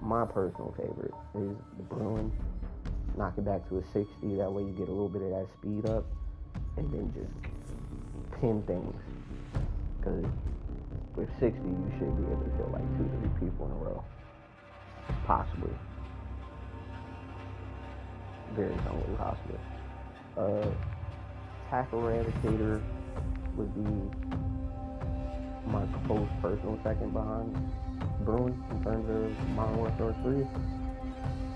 My personal favorite is the Bruin. Knock it back to a 60. That way you get a little bit of that speed up, and then just pin things. Because with 60, you should be able to kill like 2-3 people in a row, possibly. Very strongly possible. Tackle Eradicator would be my close personal second behind Bruin in terms of Modern Warfare 3.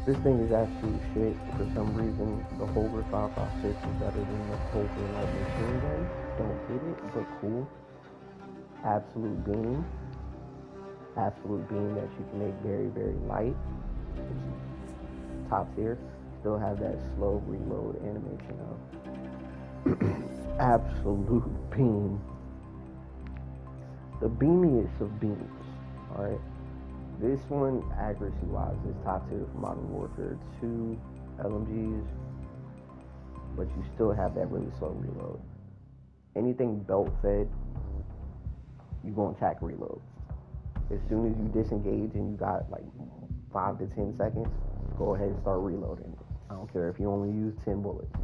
This thing is absolute shit. For some reason, the Holger 5.56 is better than the Holger like machine gun. Don't get it, but cool. Absolute beam that you can make very, very light. Top tier. Still have that slow reload animation of absolute beam. The beamiest of beams. Alright. This one, accuracy wise, is top tier for Modern Warfare 2 LMGs. But you still have that really slow reload. Anything belt fed, you're going to attack reload. As soon as you disengage and you got like 5 to 10 seconds, go ahead and start reloading. I don't care if you only use 10 bullets.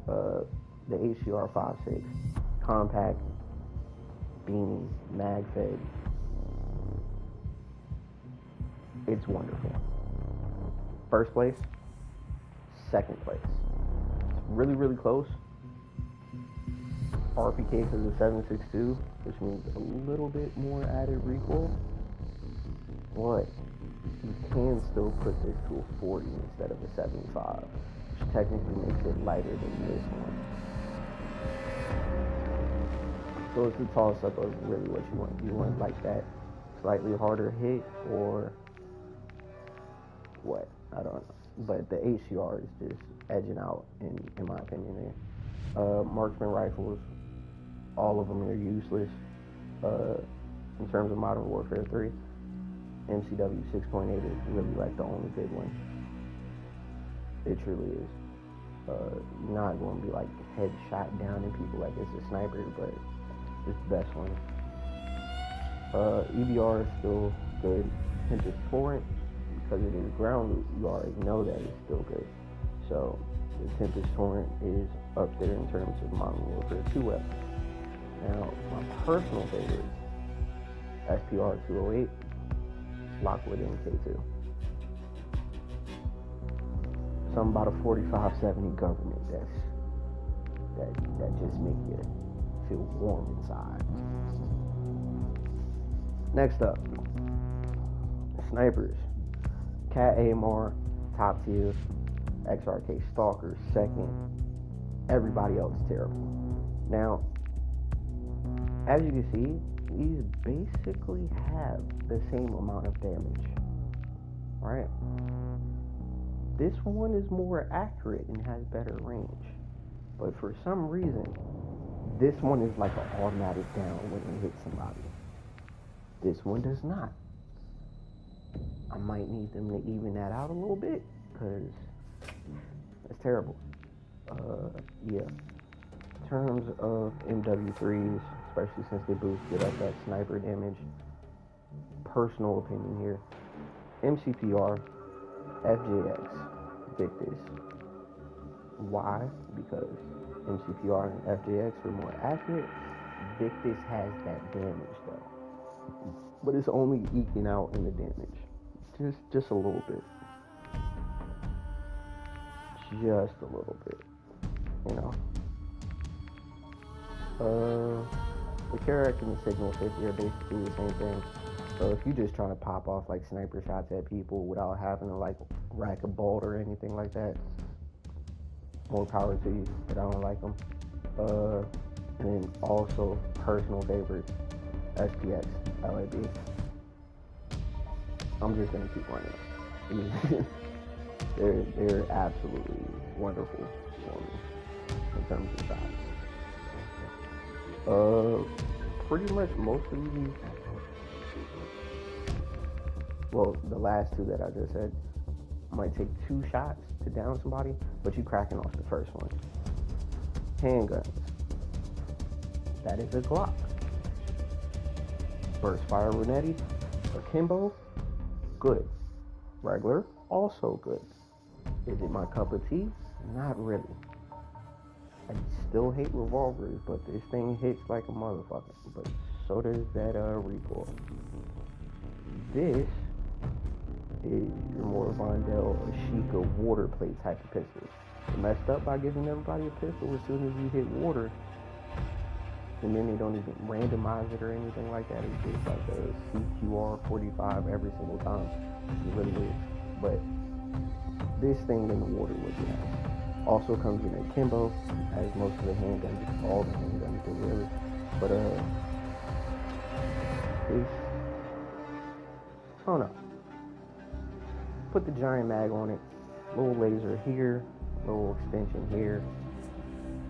The HCR 5.6, compact, beam, mag fed. It's wonderful. First place, second place. It's really, really close. RPK because of 7.62, which means a little bit more added recoil. But you can still put this to a 40 instead of a 75, which technically makes it lighter than this one. So it's the toss up of really what you want. You want like that slightly harder hit or what? I don't know. But the HCR is just edging out in my opinion there. Marksman rifles, all of them are useless in terms of Modern Warfare 3. MCW 6.8 is really like the only good one. It truly is. You're not going to be like headshot down in people like it's a sniper, but it's the best one. EBR is still good. Tempest Torrent, because it is ground loot, you already know that it's still good. So the Tempest Torrent is up there in terms of Modern Warfare 2 weapons. Now, my personal favorite, SPR 208, Lockwood MK2. Something about a 4570 government that just make you feel warm inside. Next up, snipers. Cat AMR, top tier. XRK Stalker, second. Everybody else is terrible. Now, as you can see, these basically have the same amount of damage. Alright. This one is more accurate and has better range. But for some reason, this one is like an automatic down when it hits somebody. This one does not. I might need them to even that out a little bit, because that's terrible. Yeah. In terms of MW3s, especially since they boosted up that sniper damage, personal opinion here, MCPR, FJX, Victus. Why? Because MCPR and FJX are more accurate. Victus has that damage though, but it's only eking out in the damage, just a little bit, just a little bit, you know. The Carrack and the Signal 50 are basically the same thing. So if you just try to pop off like sniper shots at people without having to like rack a bolt or anything like that, more power to you, but I don't like them. And then also personal favorites, SPX, LAB. I'm just gonna keep running. they're absolutely wonderful for me in terms of size. Pretty much most of these, well, the last two that I just said, might take 2 shots to down somebody, but you cracking off the first one. Handguns. That is a Glock. Burst Fire Ronetti, Akimbo, Good. Regular, also good. Is it my cup of tea? Not really. I still hate revolvers, but this thing hits like a motherfucker. But so does that recoil. This is your more Vondel, Ashika water plate type of pistols. They messed up by giving everybody a pistol as soon as you hit water, and then they don't even randomize it or anything like that. It's just like a CQR 45 every single time. It's really weird. But this thing in the water was nice. Also comes in a Kimbo, as most of the handguns, all the handguns do really. But it's, I don't know. Put the giant mag on it, little laser here, little extension here.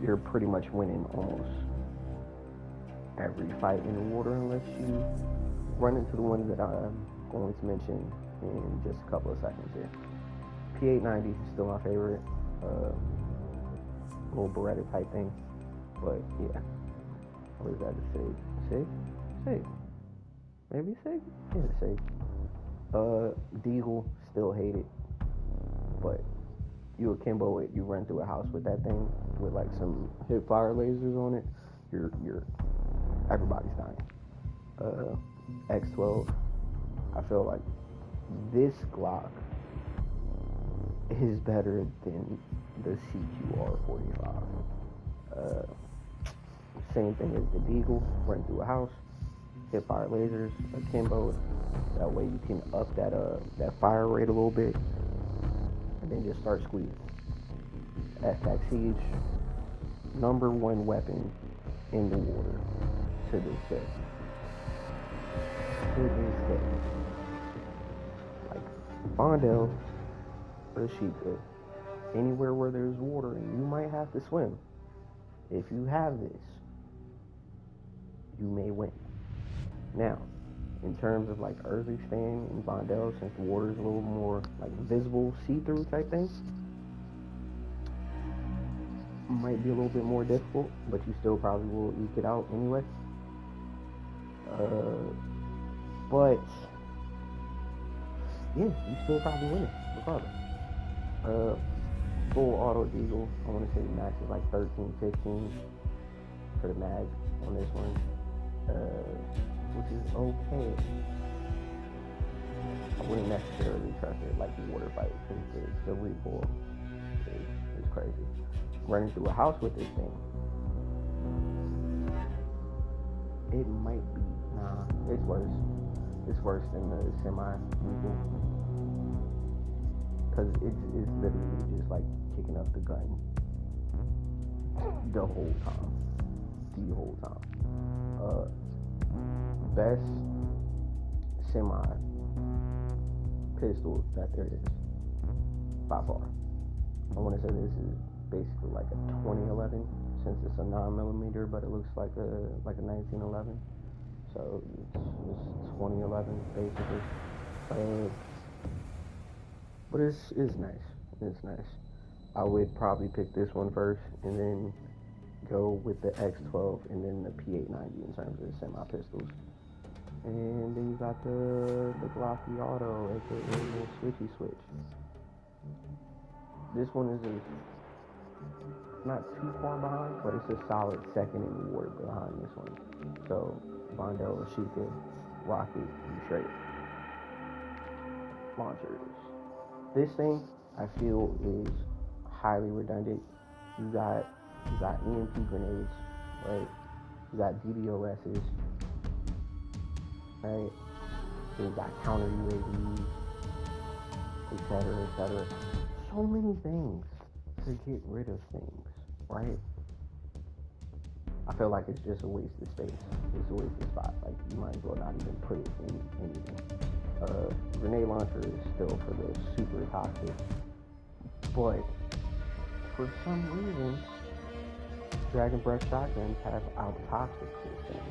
You're pretty much winning almost every fight in the water unless you run into the ones that I'm going to mention in just a couple of seconds here. P890 is still my favorite. Little Beretta type thing. But yeah. What is that? A SIG? SIG? SIG. Maybe SIG? Yeah, SIG. Deagle, still hate it. But you akimbo it, you run through a house with that thing with like some hip fire lasers on it, you're everybody's dying. X12, I feel like this Glock is better than the CQR 45. Same thing as the Deagle, run through a house, hip fire lasers, akimbo. That way you can up that fire rate a little bit, and then just start squeezing. F-Pack Siege, number one weapon in the water to this day. To this day. Like Vondel, Ashika, anywhere where there's water and you might have to swim. If you have this, you may win. Now, in terms of like Urzikstan and Vondel, since the water is a little more like visible, see-through type thing, might be a little bit more difficult, but you still probably will eke it out anyway. But yeah, you still probably win it regardless. Full auto Deagle, I want to say the max is like 13, 15 for the mag on this one, which is okay. I wouldn't necessarily trust it like the water fight because the recoil is crazy. Running through a house with this thing, it might be, it's worse. It's worse than the semi-lethal. Because it's literally just like kicking up the gun the whole time. Best semi-pistol that there is, by far. I want to say this is basically like a 2011, since it's a 9mm, but it looks like a 1911. So it's 2011 basically. But it's nice. It's nice. I would probably pick this one first, and then go with the X12, and then the P890 in terms of the semi-pistols. And then you got the Glocky Auto, aka little switchy switch. This one is not too far behind, but it's a solid second in the water behind this one. So Vondel, Ashika, Rocket, you straight. Launchers. This thing I feel is highly redundant. You got EMP grenades, right? You got DDoS's, right? You got counter UAVs, etc. So many things to get rid of things, right? I feel like it's just a waste of space. It's a waste of spot. Like, you might as well not even put it in anything. Grenade launcher is still for the super toxic, but for some reason, Dragon Breath shotguns have out-toxic this thing.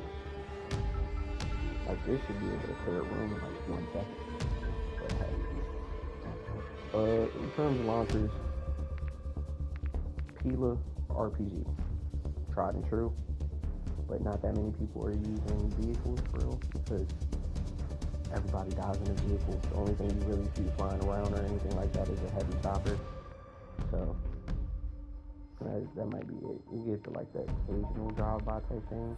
Like, this should be able to clear a room in like 1 second. But hey. In terms of launchers, Pila RPG, tried and true, but not that many people are using vehicles for real, because everybody dies in a vehicle. The only thing you really see flying around or anything like that is a heavy chopper. So that might be it. You get to like the occasional drive-by type things.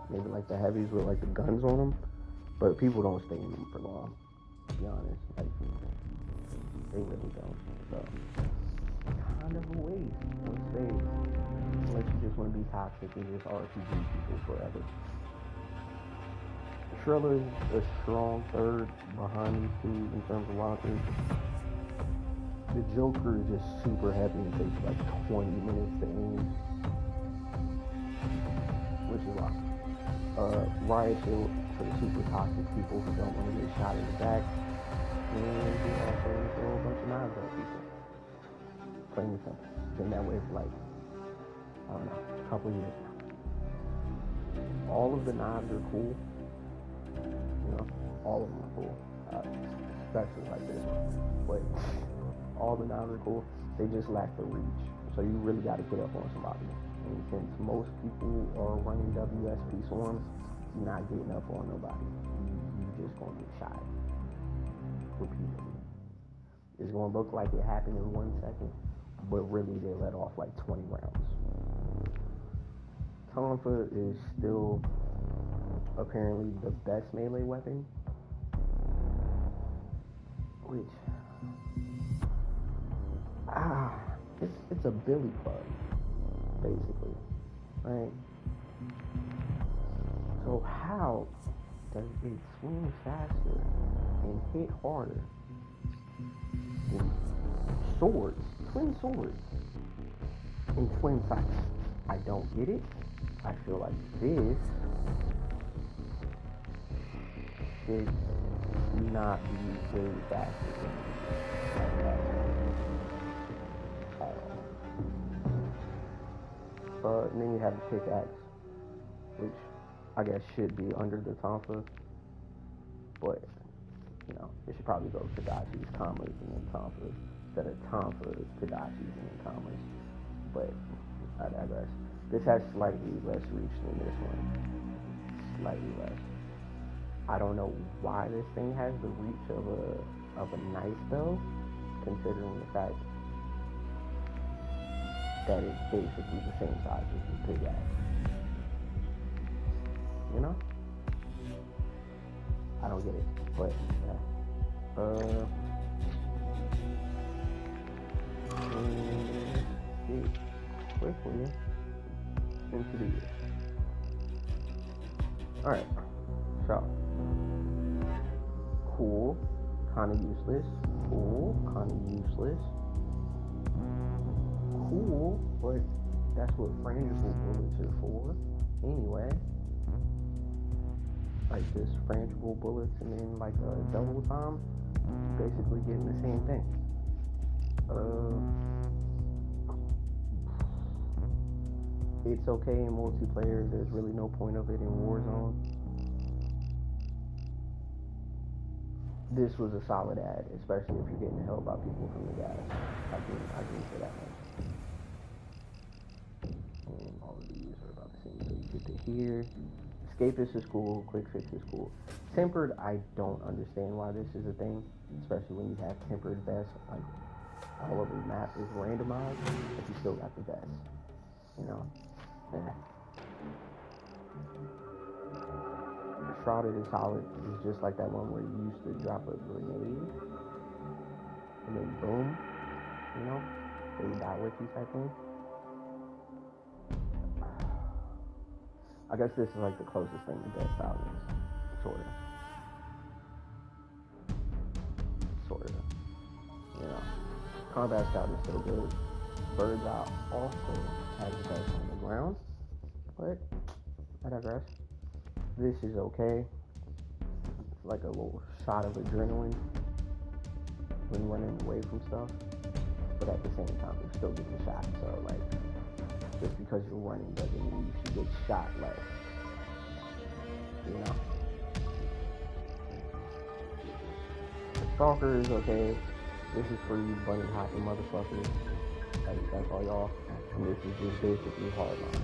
Maybe like the heavies with like the guns on them. But people don't stay in them for long, to be honest. Like, they really don't. So, kind of a waste of space. Unless you just want to be toxic and just RPG people forever. Trilla's a strong third behind these two in terms of launchers. The Joker is just super heavy and takes like 20 minutes to aim, which is why. Riot Shield for the super toxic people who don't want to get shot in the back, and he also throw a bunch of knives at people. Plain and simple. Been that way for like, I don't know, a couple of years now. All of the knives are cool. You know, all of them are cool. Especially like this one. But all the knives are cool. They just lack the reach. So you really got to get up on somebody. And since most people are running WSP swarms, you're not getting up on nobody. You're just going to get shot repeatedly. It's going to look like it happened in 1 second, but really they let off like 20 rounds. Tonfa is still apparently the best melee weapon, which it's a billy club, basically, right? So how does it swing faster and hit harder than swords, twin swords, in twin sights? I don't get it. I feel like this should not be way faster than that. And then you have the pickaxe, which I guess should be under the Tonfa, but you know, it should probably go Tadashi's, commas, and then Tonfa, instead of Tonfa, Tadashi's, and then commas. But I digress. This has slightly less reach than this one. Slightly less. I don't know why this thing has the reach of a knife though, considering the fact that it's basically the same size as the pickaxe. You know? I don't get it, but yeah. Get quickly into the year. Alright, so cool, kinda useless. Cool, kinda useless. Cool, but that's what frangible bullets are for anyway. Like just frangible bullets and then like a double time, basically getting the same thing. It's okay in multiplayer. There's really no point of it in Warzone. This was a solid ad, especially if you're getting the hell by people from the gas. I can say that much. And all of these are about the same. So you get to here. Escapist is cool. Quick fix is cool. Tempered, I don't understand why this is a thing, especially when you have tempered vests. Like all over the map is randomized, but you still got the vest. You know. Yeah. Shrouded is solid. It's just like that one where you used to drop a grenade and then boom, you know, they die with you type thing. I guess this is like the closest thing to Dead Silence, sort of. You know, Combat Scout is still good. Bird's Eye also has the best on the ground, but I digress. This is okay. It's like a little shot of adrenaline when running away from stuff, but at the same time you're still getting shot. So like, just because you're running doesn't mean you should get shot less. You know. The Stalker is okay. This is for you bunny hopping motherfuckers. That's all y'all. And this is just basically hardline.